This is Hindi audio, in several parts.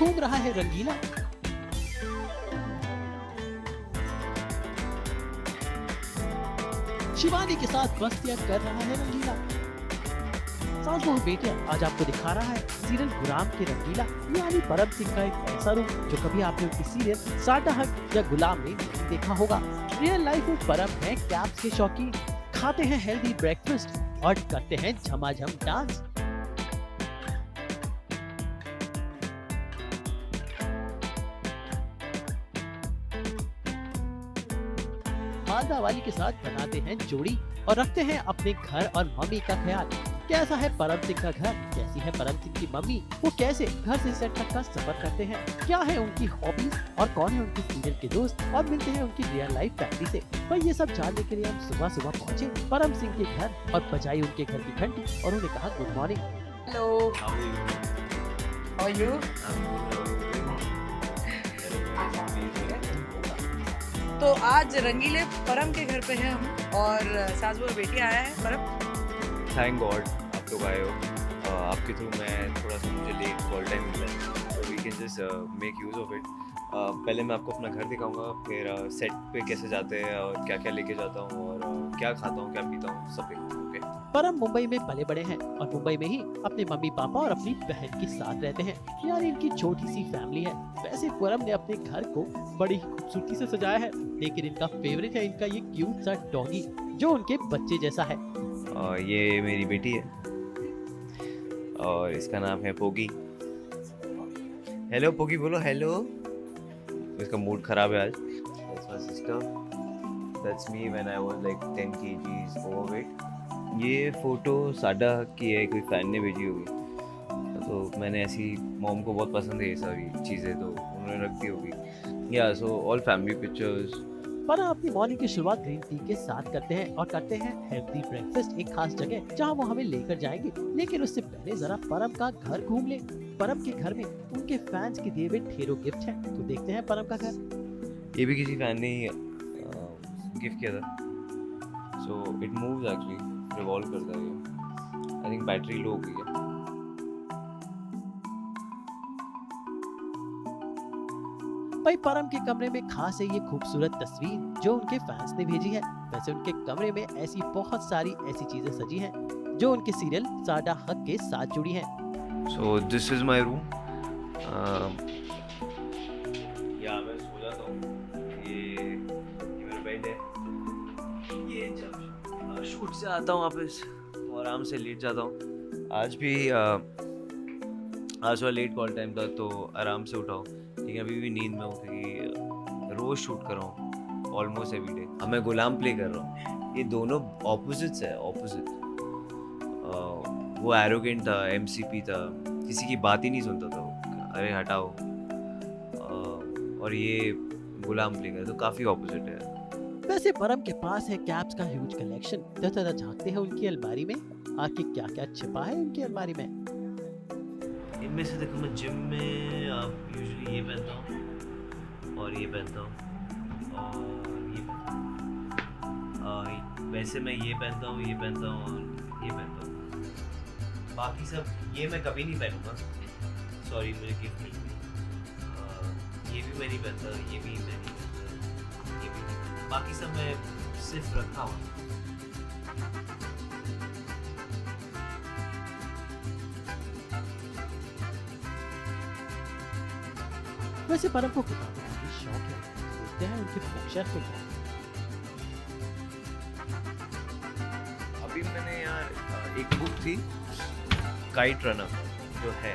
घूम रहा है रंगीला। शिवानी के साथ मस्तियां कर रहा है रंगीला। सास बहू बेटियां आज आपको दिखा रहा है सीरियल गुलाम के रंगीला, यानी परम सिंह का एक ऐसा रूप जो कभी आपने उनकी सीरियल साडा हक या गुलाम में नहीं देखा होगा। रियल लाइफ में परम है कैप्स के शौकीन, खाते हैं हेल्दी ब्रेकफास्ट और करते हैं झमाझम डांस। मालदा वाली के साथ बनाते हैं जोड़ी और रखते हैं अपने घर और मम्मी का ख्याल। कैसा है परम सिंह का घर, कैसी है परम सिंह की मम्मी, वो कैसे घर से सेट तक का सफर करते हैं, क्या है उनकी हॉबीज और कौन है उनके सीरियल के दोस्त, और मिलते हैं उनकी रियल लाइफ फैमिली से। पर ये सब जानने के लिए हम सुबह सुबह पहुँचे परम सिंह के घर और बजाई उनके घर की घंटी और उन्हें कहा good morning. Hello, how are you? तो आज रंगीले परम के घर पे हैं हम और सास बहू बेटी आया है परम। थैंक गॉड आप लोग आए हो। आपके थ्रू मैं थोड़ा सा मुझे लेट कॉल टाइम मिला है, तो we can just make use of it. पहले मैं आपको अपना घर दिखाऊंगा, फिर सेट पे कैसे जाते हैं और क्या क्या लेके जाता हूँ और क्या खाता हूँ क्या पीता हूँ सब ओके। परम मुंबई में पले बड़े हैं और मुंबई में ही अपने मम्मी पापा और अपनी बहन के साथ रहते हैं, यानी इनकी छोटी सी फैमिली है। वैसे परम ने अपने घर को बड़ी खूबसूरती से सजाया है, लेकिन इनका फेवरेट है इनका ये क्यूट सा डॉगी जो उनके बच्चे जैसा है। ये मेरी बेटी है और इसका नाम है पोगी। हेलो पोगी बोलो हेलो। इसका मूड खराब है आज। That's my sister. That's me when I was like 10 kgs overweight. ये फोटो साडा की है, कोई फैन ने भेजी होगी, तो मैंने ऐसी मॉम को बहुत पसंद है ये सारी चीज़ें, तो उन्होंने रख दी होगी। या सो ऑल फैमिली पिक्चर्स। परम अपनी मॉर्निंग की शुरुआत ग्रीन टी के साथ करते हैं और करते हैं हेल्दी ब्रेकफास्ट एक खास जगह जहां वो हमें लेकर जाएंगे। लेकिन उससे पहले जरा परम का घर घूम ले। परम के घर में उनके फैंस के दिए हुए ढेरों गिफ्ट हैं, तो देखते हैं परम का घर। ये भी किसी फैन ने गिफ्ट किया था, so it moves actually, revolve करता है ये। आई थिंक बैटरी लो हो गई है। भाई परम के कमरे में खास है ये खूबसूरत तस्वीर जो उनके फैंस ने भेजी है। वैसे उनके कमरे में ऐसी बहुत सारी ऐसी चीजें सजी हैं जो उनके सीरियल साडा हक के साथ जुड़ी हैं। So this is my room. यहाँ मैं सो जाता हूँ। ये मेरा बेड है। ये जब शूट से आता हूँ वापस तो आराम से लेट जाता हूँ। आज भी आज थोड़ा लेट कॉल टाइम था तो आराम से उठाओ, लेकिन अभी भी नींद में हूँ क्योंकि रोज शूट कर रहा हूँ ऑलमोस्ट एवरी डे। अब मैं गुलाम प्ले कर रहा हूँ। ये दोनों ऑपोजिट्स है, ऑपोजिट। वो एरोगेंट था, एमसीपी था, किसी की बात ही नहीं सुनता था वो, अरे हटाओ। और ये गुलाम प्ले कर, तो काफ़ी ऑपोजिट है। वैसे परम के पास है कैप्स का ह्यूज कलेक्शन। जरा झांकते हैं उनकी अलमारी में, आखिर क्या क्या छिपा है उनकी अलमारी में। इनमें से देखो, मैं जिम में यूजुअली ये पहनता हूँ और ये पहनता हूँ और ये वैसे मैं ये पहनता हूँ, ये पहनता हूँ और ये पहनता हूँ। बाकी सब ये मैं कभी नहीं पहनूंगा, सॉरी मुझे गिफ्ट मिल गई। ये भी मैं नहीं पहनता, ये भी मैं नहीं पहनता, ये भी नहीं। बाकी सब मैं सिर्फ रखा हूँ। वैसे परम को किताबें का भी शौक है, देखते हैं उनके बुकशेल्फ में क्या है। अभी मैंने यार एक बुक थी काइट रनर, जो है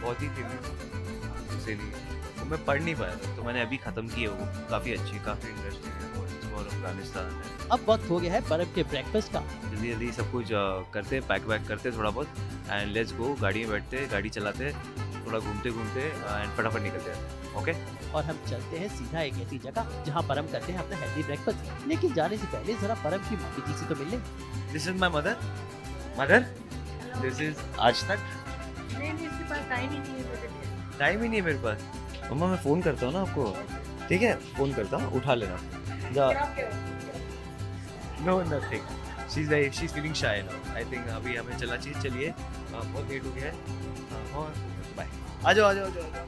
बहुत ही फेमस, इसीलिए तो मैं पढ़ नहीं पाया था, तो मैंने अभी ख़त्म की है वो। काफ़ी अच्छी, काफ़ी इंटरेस्टिंग है और अफगानिस्तान है। अब वक्त हो गया है परम के ब्रेकफास्ट का। जल्दी जल्दी सब कुछ करते, पैक वैक करते थोड़ा बहुत, एंड लेट्स गो। गाड़ी में बैठते, गाड़ी चलाते, थोड़ा घूमते घूमते एंड फटाफट निकलते हैं। ओके और हम चलते हैं सीधा एक ऐसी जगह जहाँ परम करते हैं अपना हेल्दी ब्रेकफास्ट। लेकिन जाने से पहले जरा परम की मम्मी जी से तो मिल लें। This is my mother. Mother, this is आज तक। नहीं, इसके पास टाइम ही नहीं है। टाइम ही नहीं है मेरे पास। मम्मा मैं फ़ोन करता हूँ ना आपको, ठीक है? फ़ोन करता हूँ, उठा लेना। No nothing, she is feeling shy now. I think अभी हमें चलना चाहिए। चलिए बहुत लेट हो गया है और बाय। आ जाओ आ जाओ आ जाओ आ जाओ।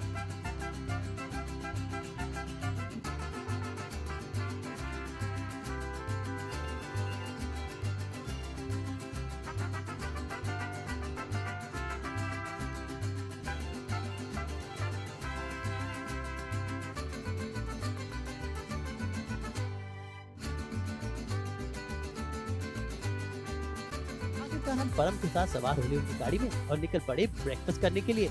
आखिरकार हम परम के साथ सवार होने उनकी गाड़ी में और निकल पड़े ब्रेकफास्ट करने के लिए।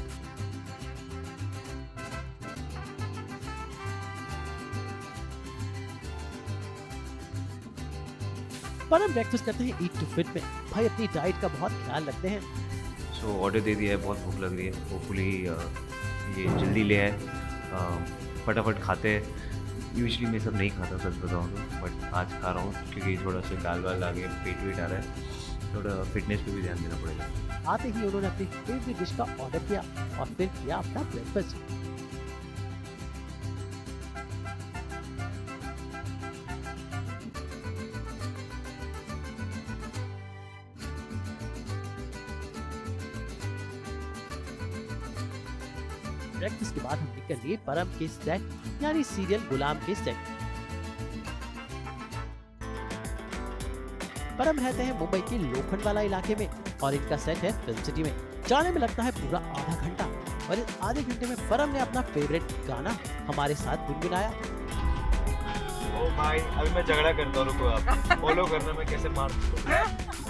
परम ब्रेकफास्ट करते हैं ईट टू फिट में। भाई अपनी डाइट का बहुत ख्याल रखते हैं। सो ऑर्डर दे दिया है, बहुत भूख लग रही है। होपफुली ये जल्दी ले आए, फटाफट खाते हैं। यूजुअली मैं सब नहीं खाता सच बताऊँ तो, बट आज खा रहा हूँ क्योंकि थोड़ा सा गाल वाल आ गया, पेट वेट आ रहा है, थोड़ा फिटनेस पे भी ध्यान देना पड़ेगा। आते ही उन्होंने अपनी फेवरेट डिश का ऑर्डर किया और फिर किया अपना ब्रेकफास्ट। ब्रेकफास्ट के बाद हम निकल लिए परम के सेट यानी सीरियल गुलाम के सेट। परम रहते हैं मुंबई के लोखंड वाला इलाके में और इनका सेट है फिल्म सिटी में। जाने में लगता है पूरा आधा घंटा और इस आधे घंटे में परम ने अपना फेवरेट गाना हमारे साथ गुनगुनाया। ओ भाई अभी मैं झगड़ा करता हूँ, रुको आप फॉलो करना मैं कैसे मार दूँ।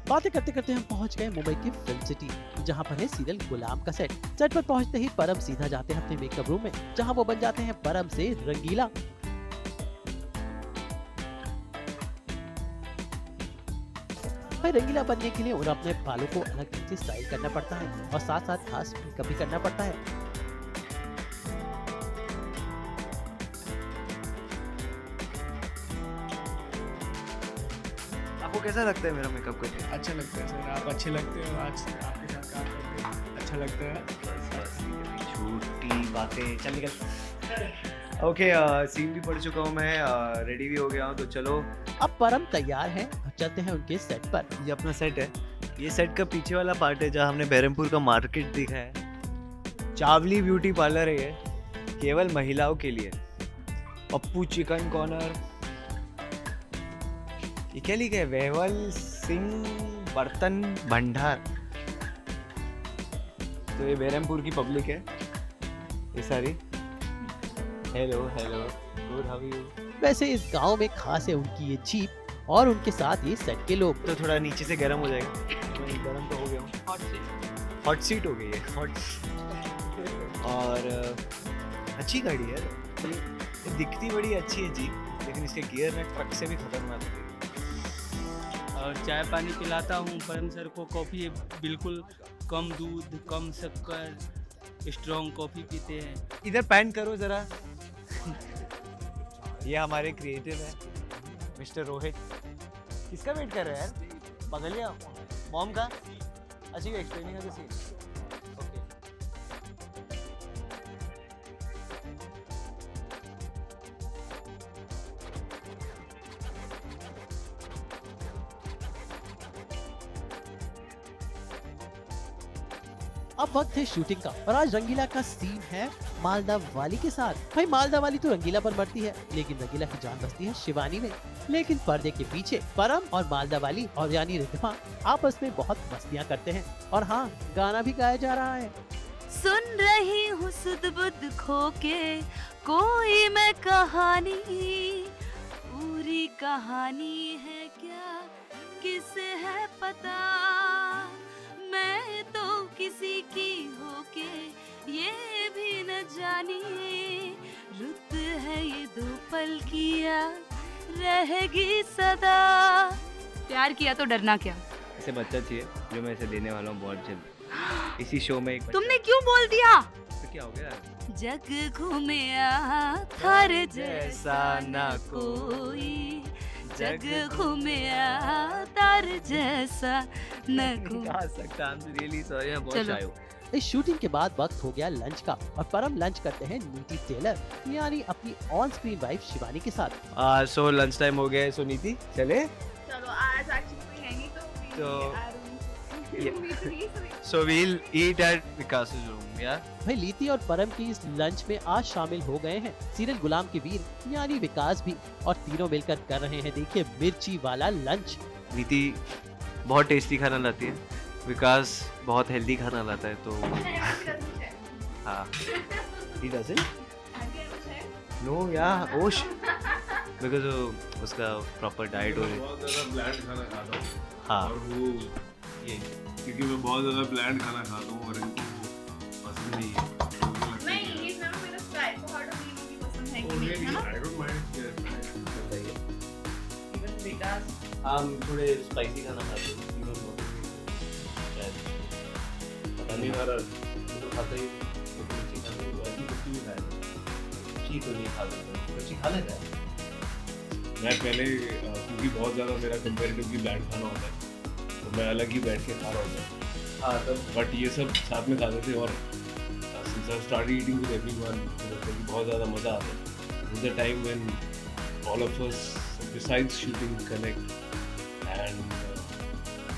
बातें करते करते हम पहुंच गए मुंबई की फिल्म सिटी, जहां पर है सीरियल गुलाम का सेट। सेट पर पहुंचते ही परम सीधा जाते हैं अपने मेकअप रूम में, जहां वो बन जाते हैं परम से रंगीला। भाई रंगीला बनने के लिए उन्हें अपने बालों को अलग ढंग से स्टाइल करना पड़ता है और साथ साथ खास मेकअप भी करना पड़ता है। आपको कैसा लगता है मेरा मेकअप करके? अच्छा लगता है सर, आप अच्छे लगते हो। आज आपके साथ काम करके अच्छा लगता है। छोटी बातें, चल निकल। ओके, सीन भी पढ़ चुका हूँ मैं, रेडी भी हो गया हूँ, तो चलो। अब परम तैयार हैं और चलते हैं उनके सेट पर। ये अपना सेट है, ये सेट का पीछे वाला पार्ट है जहाँ हमने बहरमपुर का मार्केट देखा है। चावली ब्यूटी पार्लर है ये, केवल महिलाओं के लिए। पप्पू चिकन कॉर्नर, ये क्या लिखा है? वेहवल सिंह बर्तन भंडार। तो ये बहरमपुर की पब्लिक है ये सारी। Hello hello, good how you. वैसे इस गांव में खास है उनकी ये जीप और उनके साथ ये सेट के लोग। तो थोड़ा नीचे से गर्म हो जाएगा। मैं गर्म तो हो गया हूँ, हॉट सीट हो गई है, हॉट। और अच्छी गाड़ी है ये दिखती बड़ी अच्छी है जीप, लेकिन इसके गियर में ट्रक से भी खतरनाक है। और चाय पानी पिलाता हूँ परम सर को। कॉफ़ी बिल्कुल कम दूध, कम शक्कर, स्ट्रॉन्ग कॉफ़ी पीते हैं। इधर पैन करो ज़रा। ये हमारे क्रिएटिव है मिस्टर रोहित। किसका वेट कर रहे हैं यार? बगलिया मॉम का। अच्छी एक्सप्लेनिंग है किसी। अब वक्त है शूटिंग का और आज रंगीला का सीन है मालदा वाली के साथ। भाई मालदा वाली तो रंगीला पर मरती है, लेकिन रंगीला की जान बचती है शिवानी में। लेकिन पर्दे के पीछे परम और मालदा वाली और यानी रिद्धिमा आपस में बहुत मस्तियां करते हैं और हाँ, गाना भी गाया जा रहा है। सुन रही हूँ सुध बुध खो के कोई मैं कहानी, पूरी कहानी है क्या किसे है पता, मैं तो किसी की होके ये भी न जानी, रुत है ये दो पल किया रहेगी सदा। प्यार किया तो डरना क्या। ऐसे बच्चा चाहिए जो मैं इसे देने वाला हूँ बहुत जल्द। इसी शो में एक बच्चा- तुमने क्यों बोल दिया? तो क्या हो गया? जग घूमिया थार जैसा ना कोई, जग घूमिया तार जैसा न कोई। कहा सकता, I'm really sorry, मैं बहुत चलो। shy हूँ। इस शूटिंग के बाद वक्त हो गया लंच का और परम लंच करते हैं नीति टेलर यानी अपनी ऑन स्क्रीन वाइफ शिवानी के साथ। सो लंच टाइम हो गया, सो नीति चले। चलो आज एक्चुअली कोई है नहीं तो So we'll eat at Vikas's room, yeah? भाई लीति और परम की इस लंच में आज शामिल हो गए हैं सीरियल गुलाम के वीर यानी विकास भी, और तीनों मिलकर कर रहे हैं देखिए मिर्ची वाला लंच। नीति बहुत टेस्टी खाना लाती है, विकास बहुत हेल्दी खाना लाता है, तो हाँ। He doesn't? No, yeah, ओश because उसका प्रॉपर डाइट हो रही है। बहुत ज़्यादा ब्लैंड खाना खाता हूँ। हाँ। और वो ये क्योंकि मैं बहुत ज़्यादा ब्लैंड खाना खाता हूँ और इनको वो पसंद नहीं है, तो मुझे लगता है नहीं कि- ये ना मेरा स्टाइल को हर चीज की पसंद है कि Oh, नहीं really? है ना I don't mind, yeah. Even Vikas हम थोड़े स्पाइसी खाना खाते हैं, तीनों लोग। शायद पता नहीं नहीं, खा रहा। वो तो खाता ही, वो तो मिर्ची खाता ही, ऐसी कुछ भी खाएगा। मिर्ची तो नहीं खा सकता, मिर्ची खा लेता है। मैं पहले क्योंकि बहुत ज़्यादा मेरा कंपेरेटिवली ब्लैंड खाना होता है, तो मैं अलग ही बैठ के खा रहा होता है। हाँ तब बट ये सब साथ में खाते थे और since I started eating with everyone, मुझे लगता है कि बहुत ज़्यादा मज़ा आता है। This is the time when all of us, besides shooting, connect and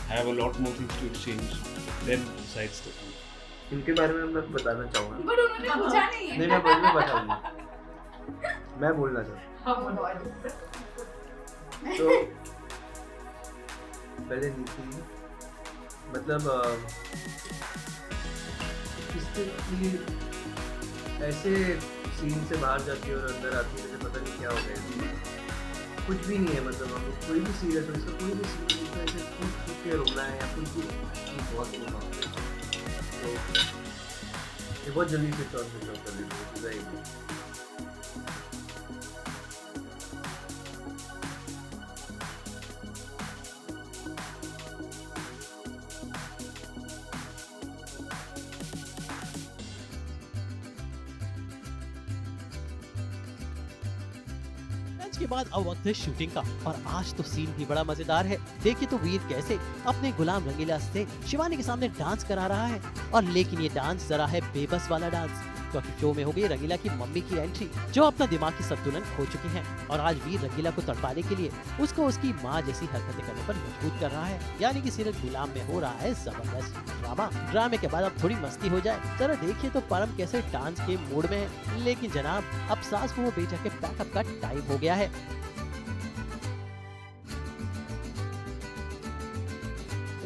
have a lot more things to exchange than besides the food. इनके बारे में मैं बताना चाहूँगा। बट उन्होंने पूछा नहीं है नहीं, मैं बाद में बताऊँगा। मैं बोलना चाहूँ। तो पहले नीति मतलब किसके लिए ऐसे सीन से बाहर जाती है और अंदर आती है, मुझे पता नहीं क्या हो गया। कुछ भी नहीं है, मतलब हम कोई भी सीरियस हो, इसका कोई भी सीन नहीं है, ऐसे कुछ के रोना है या कुछ भी बहुत रोना होता है, तो ये बहुत जल्दी स्विच ऑन कर देती है। लंच के बाद अब वक्त है शूटिंग का और आज तो सीन भी बड़ा मजेदार है। देखिए तो वीर कैसे अपने गुलाम रंगीला से शिवानी के सामने डांस करा रहा है, और लेकिन ये डांस जरा है बेबस वाला डांस, क्योंकि शो में हो गई रंगीला की मम्मी की एंट्री जो अपना दिमागी संतुलन खो चुकी हैं, और आज वीर रंगीला को तड़पाने के लिए उसको उसकी माँ जैसी हरकतें करने पर मजबूर कर रहा है। यानी कि सीरियल गुलाम में हो रहा है जबरदस्त ड्रामा। ड्रामे के बाद अब थोड़ी मस्ती हो जाए, जरा देखिए तो परम कैसे डांस के मूड में है। लेकिन जनाब अब सास बहू बेटा के पैकअप का टाइम हो गया है।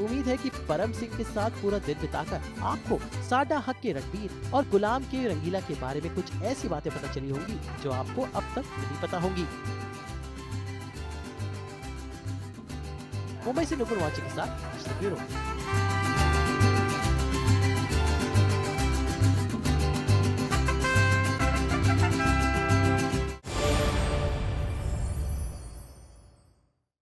उम्मीद है कि परम सिंह के साथ पूरा दिन बिताकर आपको साडा हक के रणबीर और गुलाम के रंगीला के बारे में कुछ ऐसी बातें पता चली होंगी जो आपको अब तक नहीं पता होंगी। मुंबई से नुपुर वाची के साथ ब्यूरो।